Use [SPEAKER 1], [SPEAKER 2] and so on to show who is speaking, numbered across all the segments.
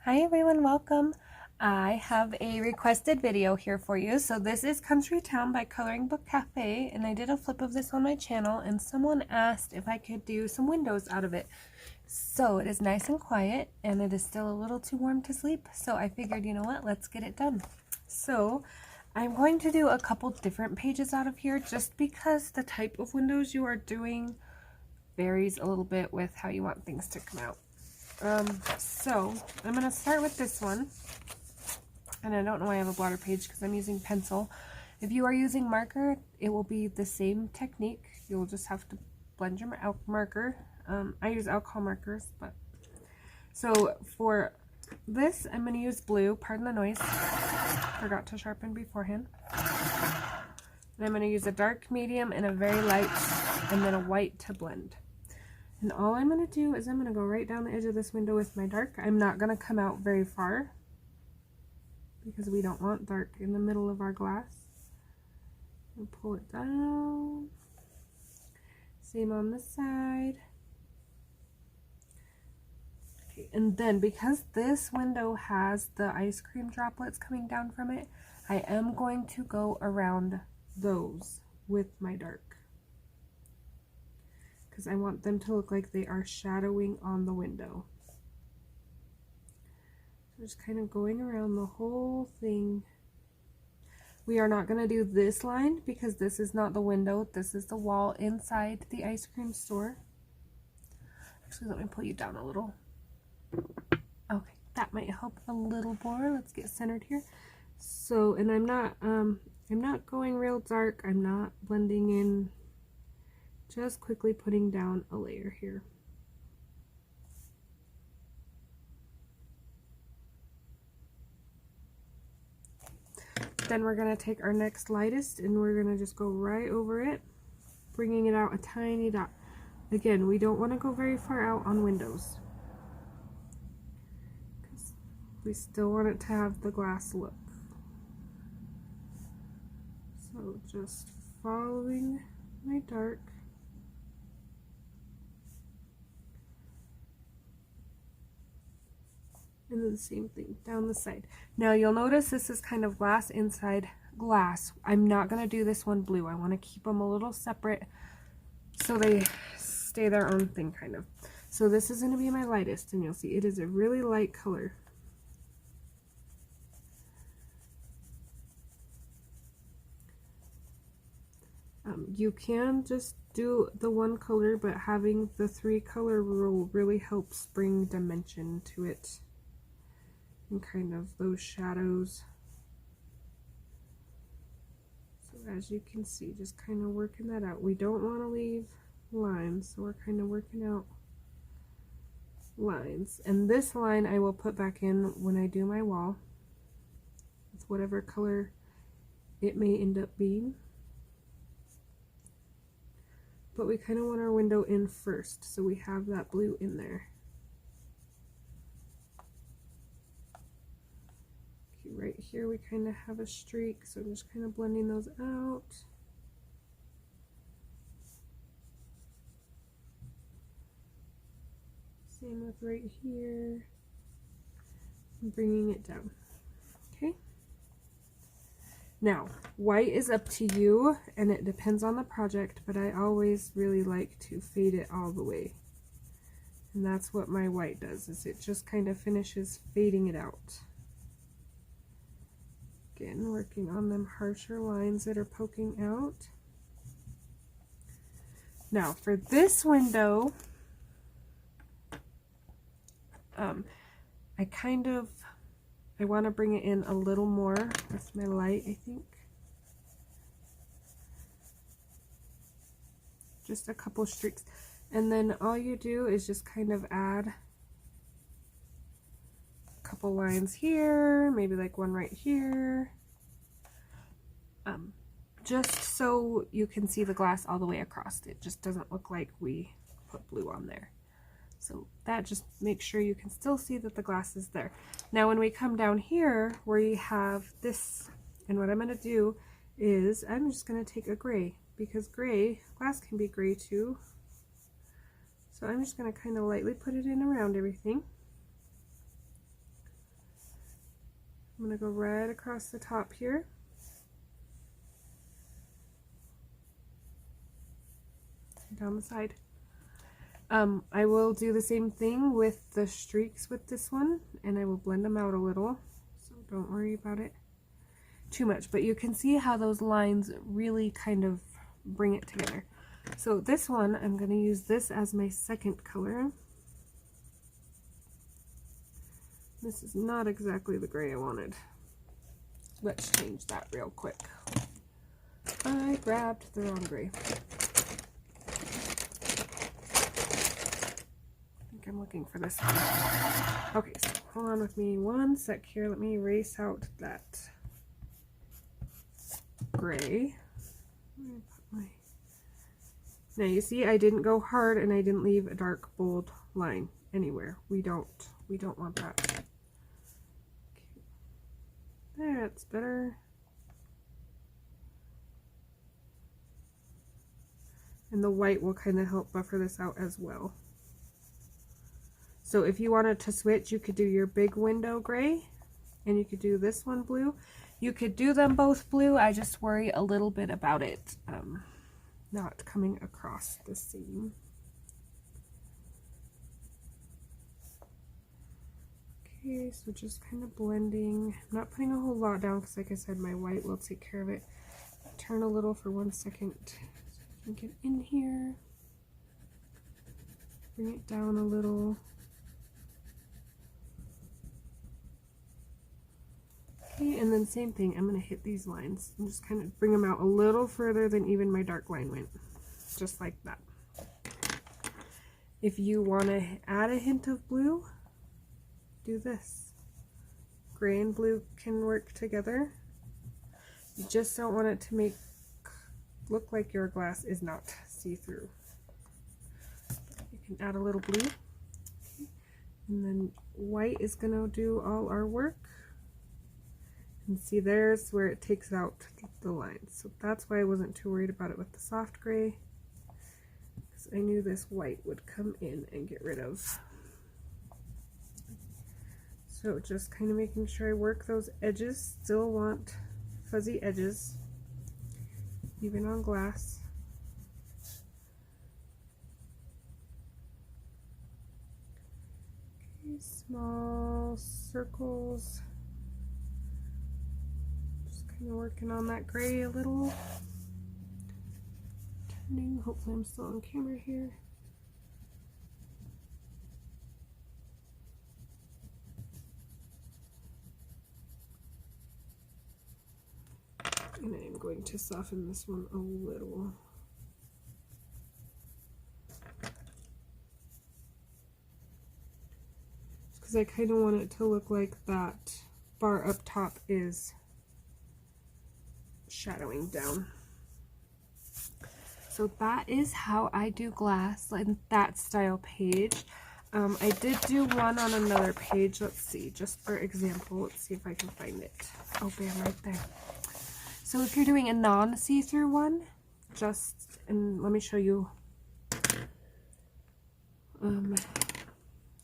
[SPEAKER 1] Hi everyone, welcome. I have a requested video here for you. So this is Country Town by Coloringbookcafe, and I did a flip of this on my channel, and someone asked if I could do some windows out of it. So it is nice and quiet, and it is still a little too warm to sleep, so I figured, you know what, let's get it done. So I'm going to do a couple different pages out of here just because the type of windows you are doing varies a little bit with how you want things to come out. So I'm going to start with this one, and I don't know why I have a blotter page because I'm using pencil. If you are using marker, it will be the same technique. You'll just have to blend your marker. I use alcohol markers, but so for this I'm going to use blue. Pardon the noise, forgot to sharpen beforehand. And I'm going to use a dark, medium, and a very light, and then a white to blend. And all I'm going to do is I'm going to go right down the edge of this window with my dark. I'm not going to come out very far because we don't want dark in the middle of our glass. And pull it down. Same on this side. Okay, and then because this window has the ice cream droplets coming down from it, I am going to go around those with my dark, because I want them to look like they are shadowing on the window. So just kind of going around the whole thing. We are not going to do this line because this is not the window, this is the wall inside the ice cream store. Actually, let me pull you down a little. Okay, that might help a little more. Let's get centered here. So, and I'm not going real dark, I'm not blending in, just quickly putting down a layer here. Then we're going to take our next lightest and we're going to just go right over it, bringing it out a tiny dot. Again, we don't want to go very far out on windows, because we still want it to have the glass look. So just following my dark. And then the same thing down the side. Now you'll notice this is kind of glass inside glass. I'm not going to do this one blue. I want to keep them a little separate so they stay their own thing kind of. So this is going to be my lightest, and you'll see it is a really light color. You can just do the one color, but having the 3-color rule really helps bring dimension to it. And kind of those shadows. So as you can see, just kind of working that out. We don't want to leave lines, so we're kind of working out lines. And this line I will put back in when I do my wall. It's whatever color it may end up being. But we kind of want our window in first, so we have that blue in there. Right here we kind of have a streak, so I'm just kind of blending those out. Same with right here. I'm bringing it down. Okay. Now, white is up to you, and it depends on the project, but I always really like to fade it all the way. And that's what my white does, is it just kind of finishes fading it out. Again, working on them harsher lines that are poking out. Now for this window, I want to bring it in a little more with my light, I think. Just a couple streaks. And then all you do is just kind of add a couple lines here, maybe like one right here. Just so you can see the glass all the way across. It just doesn't look like we put blue on there. So that just makes sure you can still see that the glass is there. Now when we come down here where you have this, and what I'm going to do is I'm just going to take a gray, because glass can be gray too. So I'm just going to kind of lightly put it in around everything. I'm going to go right across the top here. Down the side. I will do the same thing with the streaks with this one, and I will blend them out a little, so don't worry about it too much, but you can see how those lines really kind of bring it together. So this one, I'm going to use this as my second color. This is not exactly the gray I wanted. Let's change that real quick. I grabbed the wrong gray. I'm looking for this one. Okay, so hold on with me one sec here. Let me erase out that gray. Now you see I didn't go hard and I didn't leave a dark bold line anywhere. We don't want that. Okay. That's better. And the white will kind of help buffer this out as well. So if you wanted to switch, you could do your big window gray and you could do this one blue. You could do them both blue. I just worry a little bit about it not coming across the seam. Okay, so just kind of blending. I'm not putting a whole lot down because, like I said, my white will take care of it. Turn a little for 1 second so I can get in here. Bring it down a little. Okay, and then same thing, I'm going to hit these lines and just kind of bring them out a little further than even my dark line went. Just like that. If you want to add a hint of blue, do this. Gray and blue can work together. You just don't want it to look like your glass is not see-through. You can add a little blue. Okay. And then white is going to do all our work. And see, there's where it takes out the lines. So that's why I wasn't too worried about it with the soft gray, because I knew this white would come in and get rid of. So just kind of making sure I work those edges. Still want fuzzy edges, even on glass. Okay, small circles. Working on that gray a little. Turning, hopefully I'm still on camera here. And I'm going to soften this one a little. Because I kind of want it to look like that bar up top is shadowing down. So that is how I do glass in that style page. I did do one on another page. Let's see, just for example, let's see if I can find it. Oh, bam, right there. So if you're doing a non-see-through one, and let me show you.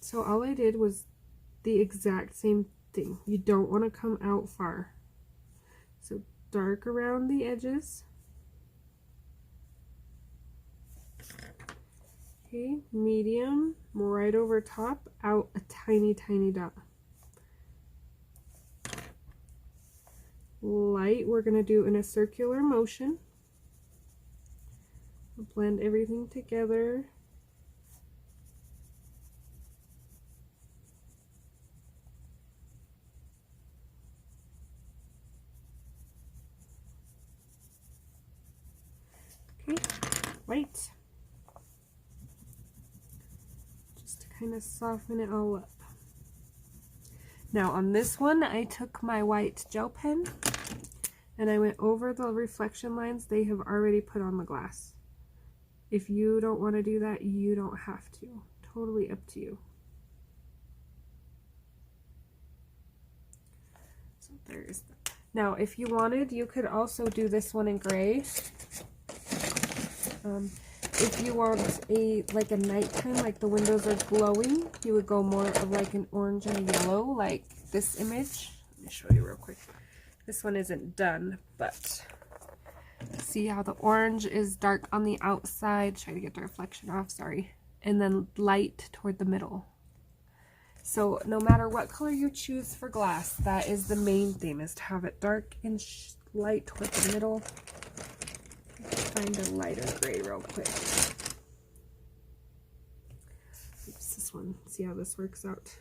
[SPEAKER 1] So all I did was the exact same thing. You don't want to come out far. So dark around the edges. Okay, medium, right over top, out a tiny, tiny dot. Light, we're going to do in a circular motion. We'll blend everything together. Okay, white. Just to kind of soften it all up. Now on this one, I took my white gel pen and I went over the reflection lines they have already put on the glass. If you don't want to do that, you don't have to. Totally up to you. So there's that. Now, if you wanted, you could also do this one in gray. If you want like a nighttime, like the windows are glowing, you would go more of like an orange and a yellow, like this image. Let me show you real quick. This one isn't done, but see how the orange is dark on the outside? Try to get the reflection off, sorry. And then light toward the middle. So no matter what color you choose for glass, that is the main theme, is to have it dark and light toward the middle. Find a lighter gray real quick. Oops, this one. See how this works out.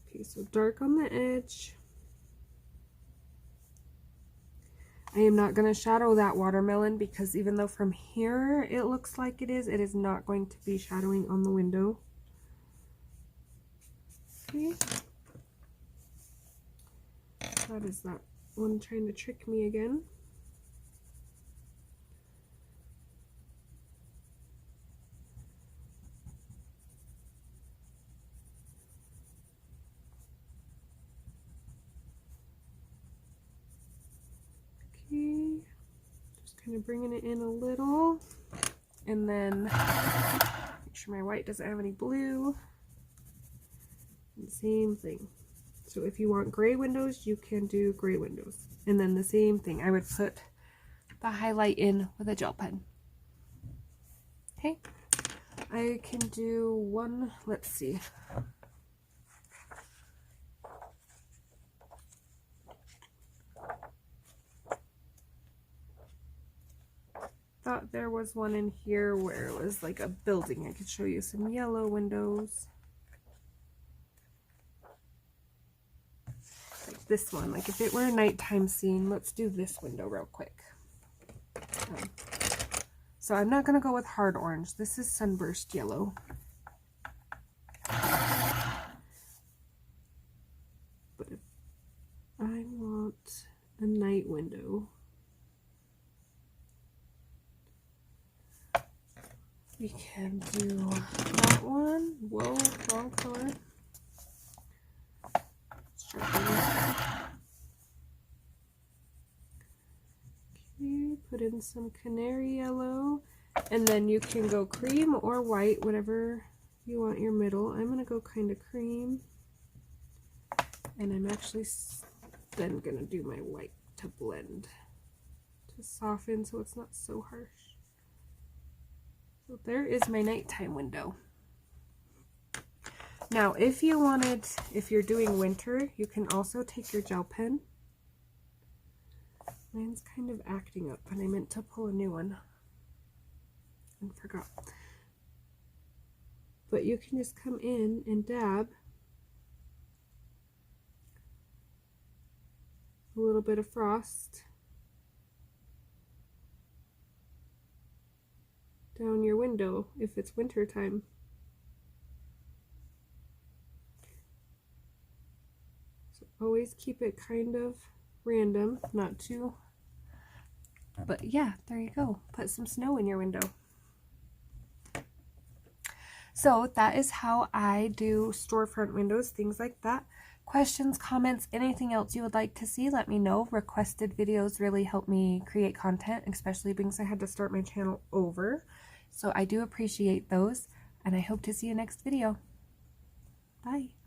[SPEAKER 1] Okay, so dark on the edge. I am not going to shadow that watermelon because even though from here it looks like it is not going to be shadowing on the window. Okay. That is that one trying to trick me again. Okay, just kind of bringing it in a little, and then make sure my white doesn't have any blue. And same thing. So if you want gray windows, you can do gray windows. And then the same thing, I would put the highlight in with a gel pen. Okay, I can do one, let's see. Thought there was one in here where it was like a building. I could show you some yellow windows. Like this one, like if it were a nighttime scene, let's do this window real quick. So I'm not going to go with hard orange. This is sunburst yellow. But if I want a night window, we can do that one. Whoa, wrong color. Okay, put in some canary yellow, and then you can go cream or white, whatever you want your middle. I'm going to go kind of cream, and I'm actually then going to do my white to blend, to soften so it's not so harsh. So there is my nighttime window. Now, if you're doing winter, you can also take your gel pen. Mine's kind of acting up, and I meant to pull a new one and forgot. But you can just come in and dab a little bit of frost down your window if it's winter time. So always keep it kind of random, not too, but yeah, there you go. Put some snow in your window. So that is how I do storefront windows, things like that. Questions, comments, anything else you would like to see, let me know. Requested videos really help me create content, especially because I had to start my channel over. So I do appreciate those, and I hope to see you next video. Bye.